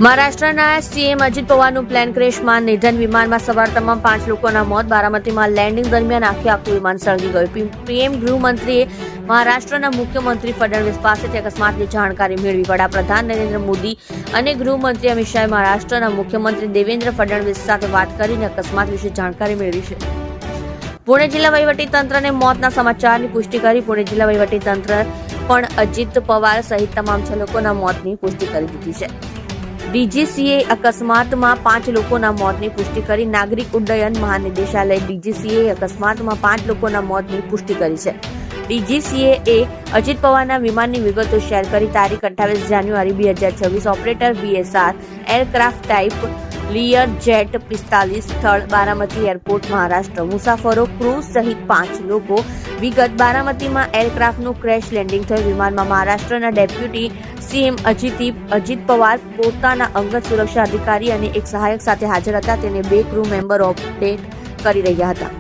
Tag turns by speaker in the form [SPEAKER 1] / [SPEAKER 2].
[SPEAKER 1] મહારાષ્ટ્રના CM Ajit પવારનું plane ક્રેશમાં નિધન. વિમાનમાં સવાર તમામ 5 લોકોના મોત. બારામતીમાં લેન્ડિંગ દરમિયાન આખું વિમાન સળગી ગયું. પીએમ ગૃહમંત્રીએ મહારાષ્ટ્રના મુખ્યમંત્રી ફડણવીસ પાસેથી અકસ્માતની જાણકારી મેળવી. વડાપ્રધાન નરેન્દ્ર મોદી અને ગૃહમંત્રી અમિત શાહે મહારાષ્ટ્રના મુખ્યમંત્રી દેવેન્દ્ર ફડણવીસ સાથે વાત કરીને અકસ્માત વિશે જાણકારી મેળવી છે. પુણે જિલ્લા વહીવટીતંત્રને મોતના સમાચારની પુષ્ટિ કરી. પુણે જિલ્લા વહીવટીતંત્ર પણ અજીત પવાર સહિત તમામ 6 લોકોના મોતની પુષ્ટિ કરી દીધી છે. ડીજીસીએ અકસ્માતમાં 5 લોકોના મોતની પુષ્ટિ કરી. નાગરિક ઉડ્ડયન મહાનિદેશાલય ડીજીસીએ અકસ્માતમાં 5 લોકોના મોતની પુષ્ટિ કરી છે. ડીજીસીએ અજીત પવારના વિમાનની વિગતો શેર કરી. તારીખ 28 જાન્યુઆરી 2026. Operator VSR aircraft type Lear jet 45. સ્થળ બારામતી એરપોર્ટ મહારાષ્ટ્ર. મુસાફરો ક્રૂ સહિત 5 લોકો. વિગત: બારામતીમાં એરક્રાફ્ટનું ક્રેશ લેન્ડિંગ થયું. વિમાનમાં મહારાષ્ટ્રના ડેપ્યુટી સીએમ અજીત પવાર પોતાના અંગત સુરક્ષા અધિકારી અને એક સહાયક સાથે હાજર હતા. તેને 2 ક્રૂ મેમ્બર ઓપરેટ કરી રહ્યા હતા.